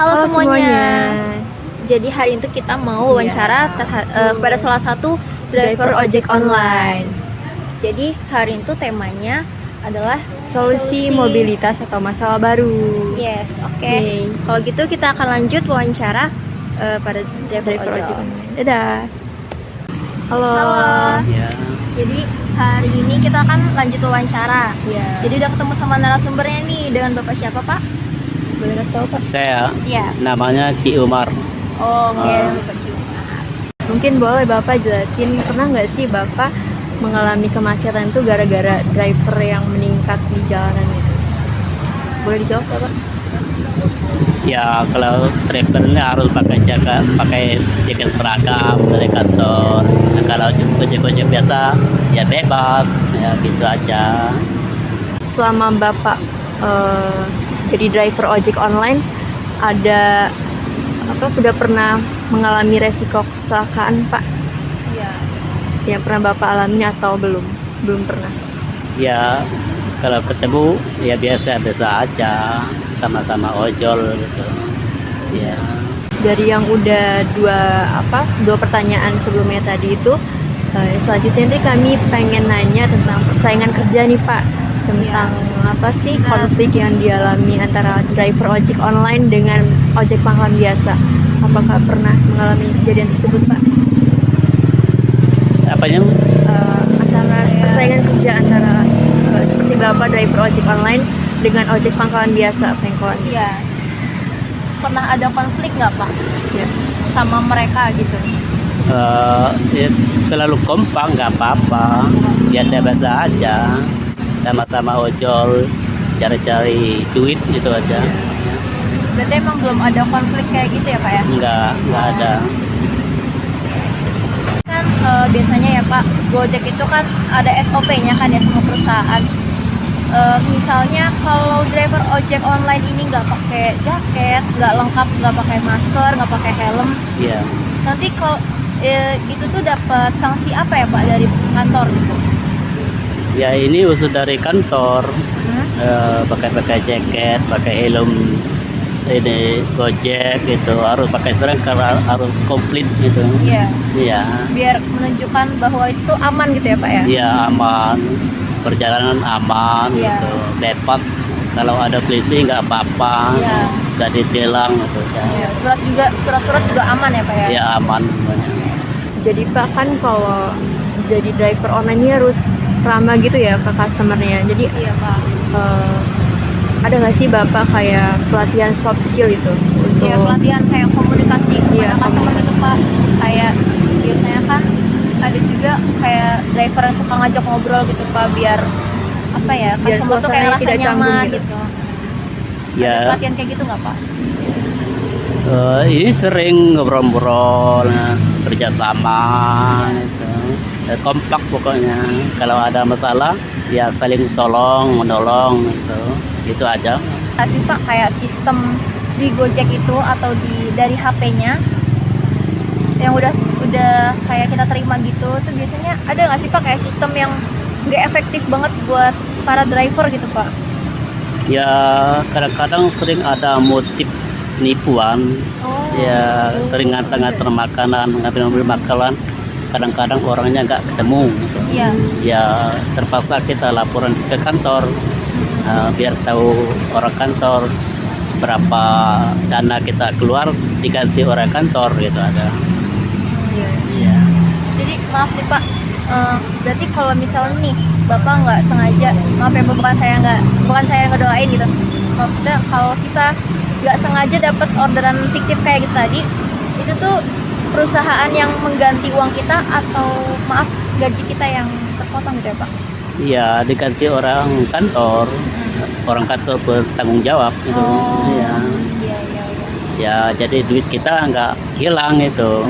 Halo semuanya. Jadi hari itu kita mau wawancara kepada salah satu driver ojek online. Jadi hari itu temanya adalah solusi mobilitas atau masalah baru. Yes, oke. Kalau gitu kita akan lanjut wawancara pada driver ojek online. Dadah. Halo. Ya. Jadi hari ini kita akan lanjut wawancara. Ya. Jadi udah ketemu sama narasumbernya nih, dengan Bapak siapa, Pak? Boleh kasih tahu, Pak? Saya, Iya. namanya Ci Umar. Oke, Bapak Ciumar. Mungkin boleh Bapak jelasin, pernah nggak sih Bapak mengalami kemacetan itu gara-gara driver yang meningkat di jalanan itu? Boleh dijawab, Bapak? Ya, kalau driver ini harus pakai jaket seragam dari kantor. Nah, kalau ojek-ojek biasa, ya bebas, ya gitu aja. Selama Bapak jadi driver ojek online, udah pernah mengalami resiko kecelakaan, Pak? Iya. Yang pernah Bapak alami atau belum? Belum pernah. Ya, kalau ketemu ya biasa-biasa aja, sama-sama ojol gitu. Ya. Dari yang udah dua pertanyaan sebelumnya tadi itu, selanjutnya nanti kami pengen nanya tentang persaingan kerja nih, Pak, tentang apa sih konflik yang dialami antara driver ojek online dengan ojek pangkalan biasa. Apakah pernah mengalami kejadian tersebut, Pak? Apanya? Antara persaingan kerja antara seperti Bapak driver ojek online dengan ojek pangkalan biasa, pangkalan. Iya. Pernah ada konflik nggak, Pak? Ya. Sama mereka gitu? Ya, selalu kompak, nggak apa-apa, biasa-biasa aja, sama-sama ojol, cari-cari duit gitu aja. Berarti emang belum ada konflik kayak gitu ya, Pak ya? Nggak ada. Kan biasanya ya, Pak, Gojek itu kan ada SOP-nya kan ya semua perusahaan. Misalnya kalau driver ojek online ini nggak pakai jaket, nggak lengkap, nggak pakai masker, nggak pakai helm, Iya. nanti kalau itu tuh dapat sanksi apa ya, Pak, dari kantor gitu? Ya ini usul dari kantor, pakai jaket, pakai helm, ini Gojek gitu, harus pakai seragam karena harus komplit gitu. Iya. Iya. Biar menunjukkan bahwa itu tuh aman gitu ya, Pak ya? Iya, aman, perjalanan aman Iya. gitu, bebas. Kalau ada polisi nggak apa-apa, Iya. nggak ditilang gitu. Iya. Surat-surat juga aman ya, Pak ya? Ya aman semuanya. Jadi Pak, kan kalau jadi driver online ini harus ramah gitu ya ke customernya. Jadi Iya, Pak. ada nggak sih Bapak kayak pelatihan soft skill itu untuk Ya, pelatihan kayak komunikasi Iya, kepada customer gitu, Pak. Kayak biasanya kan ada juga kayak driver yang suka ngajak ngobrol gitu, Pak, biar apa ya, Biar customer tuh kayak suasananya ngerasa tidak canggung nyaman gitu. gitu. Ada Ya, pelatihan kayak gitu nggak, Pak? ini sering ngobrol-ngobrol, kerjasama gitu. Kompak pokoknya. Kalau ada masalah ya saling menolong gitu. Itu aja. Kasih, Pak, kayak sistem di Gojek itu atau dari HP-nya yang udah kayak kita terima gitu, tuh biasanya ada nggak sih, Pak, kayak sistem yang nggak efektif banget buat para driver gitu, Pak? Ya kadang-kadang sering ada motif penipuan. Ya sering ngantar-ngantar makanan, ngambil makanan. Kadang-kadang orangnya nggak ketemu gitu. Iya. Ya terpaksa kita laporan ke kantor, biar tahu orang kantor berapa dana kita keluar diganti orang kantor gitu ada. Iya. Jadi maaf nih, Pak, berarti kalau misalnya nih Bapak nggak sengaja, maaf ya, bukan saya ngedoain gitu, maksudnya kalau kita nggak sengaja dapat orderan fiktif kayak gitu tadi, itu tuh perusahaan yang mengganti uang kita atau maaf gaji kita yang terpotong gitu ya, Pak? Iya, diganti orang kantor. Orang kantor bertanggung jawab gitu. Iya. Iya. Ya, jadi duit kita nggak hilang itu.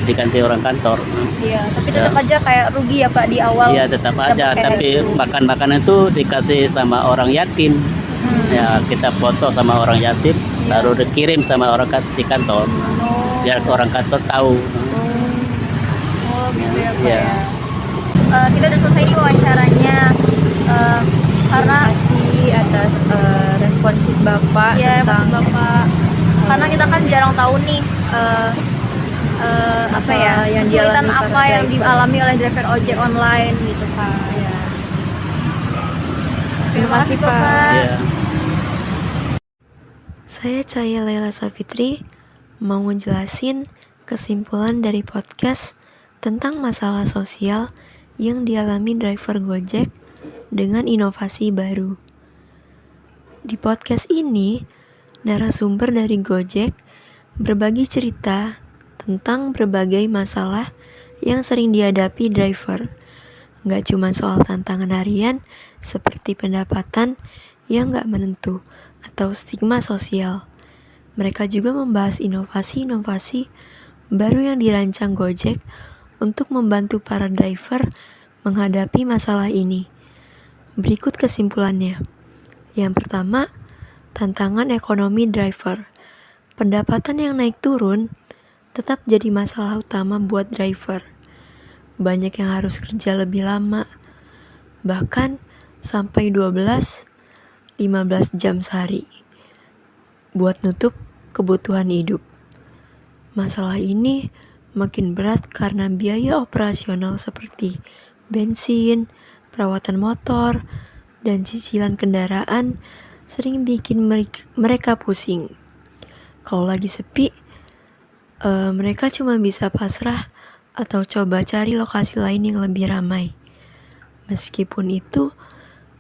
Diganti orang kantor. Iya, tapi tetap aja kayak rugi ya, Pak, di awal. Iya, tetap aja. Dapat kayak Tapi gitu. makan-makanan itu dikasih sama orang yatim. Ya, kita foto sama orang yatim, baru dikirim sama orang di kantor. Biar orang kantor tahu. Oh gitu ya, Pak. Iya. Ya. Kita udah selesai nih wawancaranya. Karena kasih atas responsif Bapak ya, tentang Bapak, kan jarang tahu nih apa ya, Masalah yang kesulitan dialami apa para yang driver. dialami oleh driver ojek online gitu Pak. Ya. Terima kasih Bapak. Ya. Saya Cahaya Laila Safitri mau ngejelasin kesimpulan dari podcast tentang masalah sosial yang dialami driver Gojek dengan inovasi baru. Di podcast ini, narasumber dari Gojek berbagi cerita tentang berbagai masalah yang sering dihadapi driver. Gak cuma soal tantangan harian seperti pendapatan yang gak menentu atau stigma sosial. Mereka juga membahas inovasi-inovasi baru yang dirancang Gojek untuk membantu para driver menghadapi masalah ini. Berikut kesimpulannya. Yang pertama, tantangan ekonomi driver. Pendapatan yang naik turun tetap jadi masalah utama buat driver. Banyak yang harus kerja lebih lama, bahkan sampai 12-15 jam sehari buat nutup kebutuhan hidup. Masalah ini makin berat karena biaya operasional seperti bensin, perawatan motor, dan cicilan kendaraan sering bikin mereka pusing. Kalau lagi sepi, mereka cuma bisa pasrah atau coba cari lokasi lain yang lebih ramai. Meskipun itu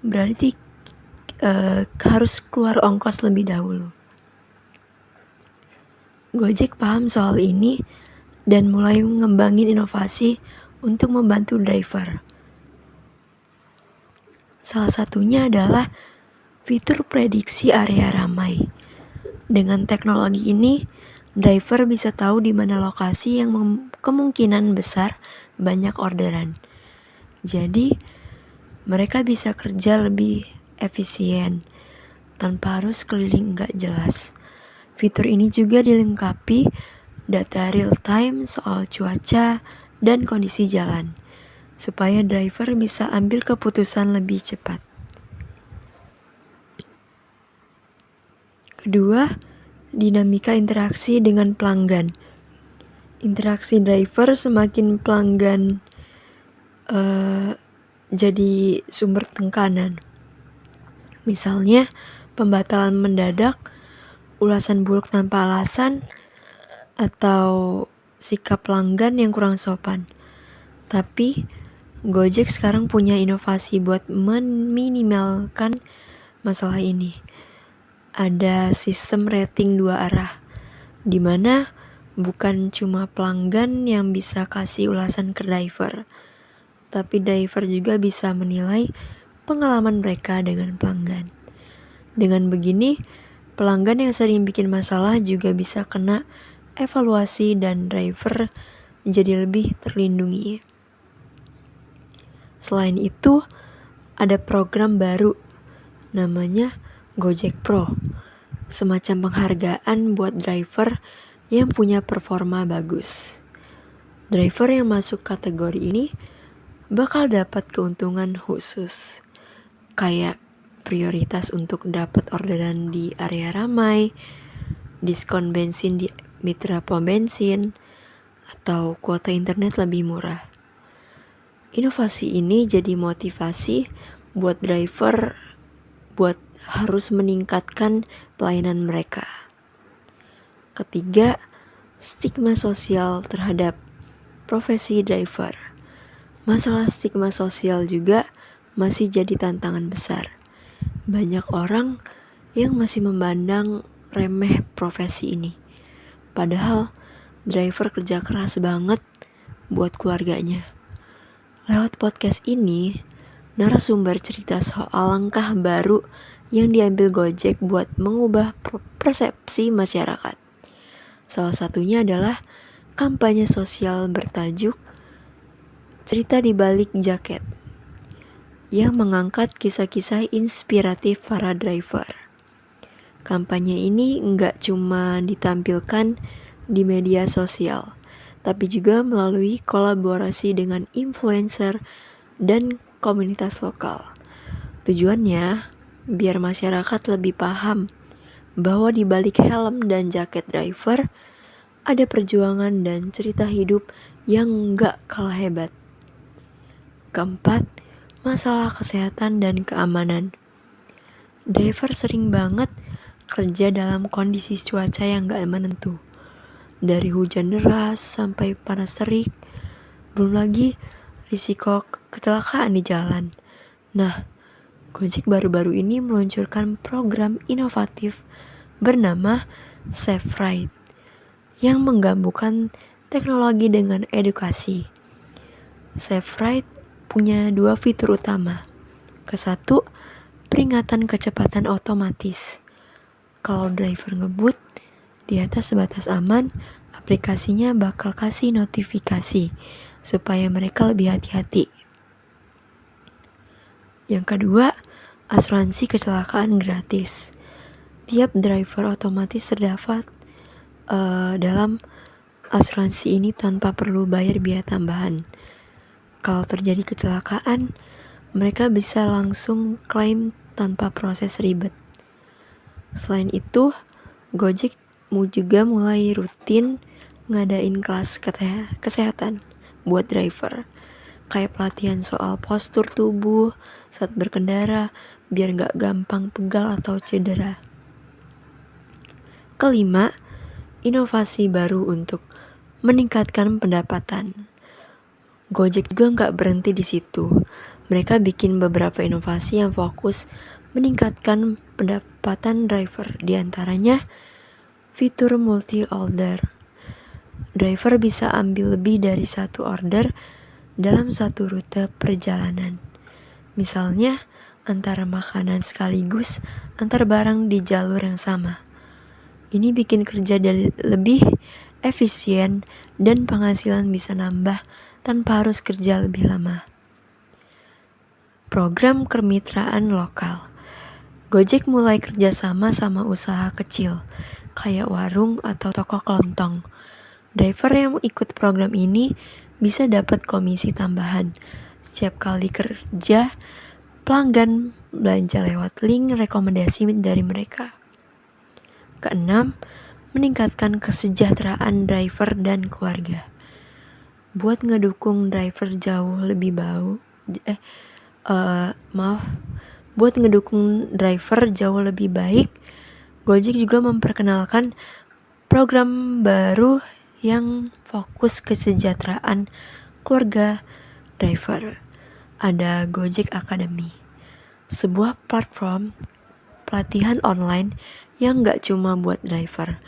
berarti harus keluar ongkos lebih dahulu. Gojek paham soal ini dan mulai mengembangin inovasi untuk membantu driver. Salah satunya adalah fitur prediksi area ramai. Dengan teknologi ini, driver bisa tahu di mana lokasi yang kemungkinan besar banyak orderan. Jadi, mereka bisa kerja lebih efisien tanpa harus keliling nggak jelas. Fitur ini juga dilengkapi data real time soal cuaca dan kondisi jalan, supaya driver bisa ambil keputusan lebih cepat. Kedua, dinamika interaksi dengan pelanggan. Interaksi driver semakin pelanggan jadi sumber tekanan. Misalnya, pembatalan mendadak, ulasan buruk tanpa alasan, atau sikap pelanggan yang kurang sopan. Tapi Gojek sekarang punya inovasi buat meminimalkan masalah ini. Ada sistem rating 2 arah, di mana bukan cuma pelanggan yang bisa kasih ulasan ke driver, tapi driver juga bisa menilai pengalaman mereka dengan pelanggan. Dengan begini, pelanggan yang sering bikin masalah juga bisa kena evaluasi dan driver jadi lebih terlindungi. Selain itu, ada program baru namanya Gojek Pro, semacam penghargaan buat driver yang punya performa bagus. Driver yang masuk kategori ini bakal dapat keuntungan khusus, kayak prioritas untuk dapat orderan di area ramai, diskon bensin di mitra pom bensin, atau kuota internet lebih murah. Inovasi ini jadi motivasi buat driver buat harus meningkatkan pelayanan mereka. Ketiga, stigma sosial terhadap profesi driver. Masalah stigma sosial juga masih jadi tantangan besar. Banyak orang yang masih memandang remeh profesi ini. Padahal driver kerja keras banget buat keluarganya. Lewat podcast ini, narasumber cerita soal langkah baru yang diambil Gojek buat mengubah persepsi masyarakat. Salah satunya adalah kampanye sosial bertajuk Cerita di Balik Jaket, yang mengangkat kisah-kisah inspiratif para driver. Kampanye ini nggak cuma ditampilkan di media sosial, tapi juga melalui kolaborasi dengan influencer dan komunitas lokal. Tujuannya biar masyarakat lebih paham bahwa di balik helm dan jaket driver ada perjuangan dan cerita hidup yang gak kalah hebat. Keempat, masalah kesehatan dan keamanan. Driver sering banget kerja dalam kondisi cuaca yang gak menentu. Dari hujan deras sampai panas terik, belum lagi risiko kecelakaan di jalan. Nah, Gojek baru-baru ini meluncurkan program inovatif bernama Safe Ride yang menggabungkan teknologi dengan edukasi. Safe Ride punya 2 fitur utama. Kesatu, peringatan kecepatan otomatis. Kalau driver ngebut di atas batas aman, aplikasinya bakal kasih notifikasi supaya mereka lebih hati-hati. Yang kedua, asuransi kecelakaan gratis. Tiap driver otomatis terdapat dalam asuransi ini tanpa perlu bayar biaya tambahan. Kalau terjadi kecelakaan, mereka bisa langsung klaim tanpa proses ribet. Selain itu, Gojek juga mulai rutin ngadain kelas kesehatan buat driver. Kayak pelatihan soal postur tubuh saat berkendara biar gak gampang pegal atau cedera. Kelima, inovasi baru untuk meningkatkan pendapatan. Gojek juga gak berhenti di situ. Mereka bikin beberapa inovasi yang fokus meningkatkan pendapatan driver. Di antaranya fitur multi-order. Driver bisa ambil lebih dari satu order dalam satu rute perjalanan. Misalnya, antara makanan sekaligus antar barang di jalur yang sama. Ini bikin kerja lebih efisien dan penghasilan bisa nambah tanpa harus kerja lebih lama. Program kemitraan lokal. Gojek mulai kerjasama sama usaha kecil, kayak warung atau toko kelontong. Driver yang ikut program ini bisa dapat komisi tambahan. Setiap kali kerja, pelanggan belanja lewat link rekomendasi dari mereka. Keenam, meningkatkan kesejahteraan driver dan keluarga. Buat ngedukung driver jauh lebih baik, Gojek juga memperkenalkan program baru yang fokus kesejahteraan keluarga driver. Ada Gojek Academy, sebuah platform pelatihan online yang gak cuma buat driver,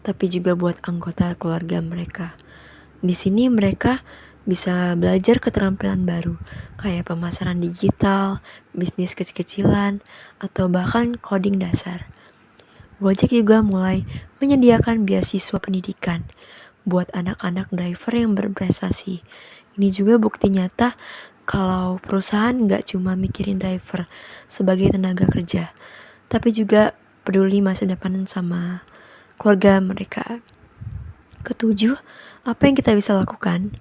tapi juga buat anggota keluarga mereka. Di sini mereka bisa belajar keterampilan baru, kayak pemasaran digital, bisnis kecil-kecilan, atau bahkan coding dasar. Gojek juga mulai menyediakan beasiswa pendidikan buat anak-anak driver yang berprestasi. Ini juga bukti nyata kalau perusahaan gak cuma mikirin driver sebagai tenaga kerja, tapi juga peduli masa depan sama keluarga mereka. Ketujuh, apa yang kita bisa lakukan?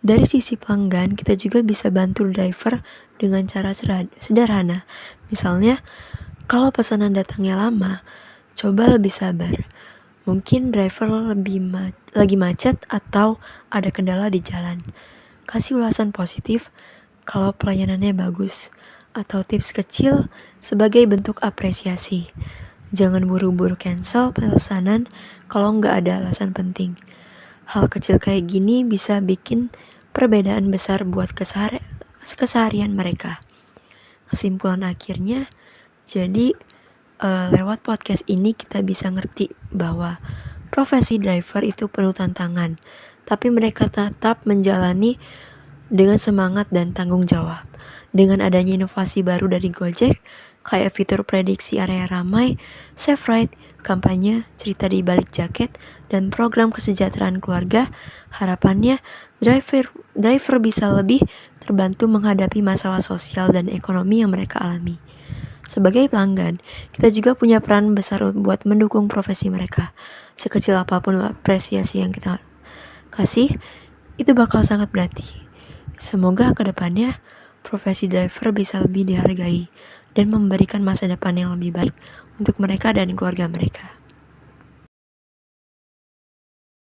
Dari sisi pelanggan, kita juga bisa bantu driver dengan cara sederhana. Misalnya, kalau pesanan datangnya lama, coba lebih sabar. Mungkin driver lagi macet atau ada kendala di jalan. Kasih ulasan positif kalau pelayanannya bagus, atau tips kecil sebagai bentuk apresiasi. Jangan buru-buru cancel pesanan kalau nggak ada alasan penting. Hal kecil kayak gini bisa bikin perbedaan besar buat keseharian mereka. Kesimpulan akhirnya, jadi lewat podcast ini kita bisa ngerti bahwa profesi driver itu penuh tantangan, tapi mereka tetap menjalani dengan semangat dan tanggung jawab. Dengan adanya inovasi baru dari Gojek, kayak fitur prediksi area ramai, Safe Ride, kampanye, cerita di balik jaket, dan program kesejahteraan keluarga, harapannya driver bisa lebih terbantu menghadapi masalah sosial dan ekonomi yang mereka alami. Sebagai pelanggan, kita juga punya peran besar buat mendukung profesi mereka. Sekecil apapun apresiasi yang kita kasih, itu bakal sangat berarti. Semoga kedepannya profesi driver bisa lebih dihargai dan memberikan masa depan yang lebih baik untuk mereka dan keluarga mereka.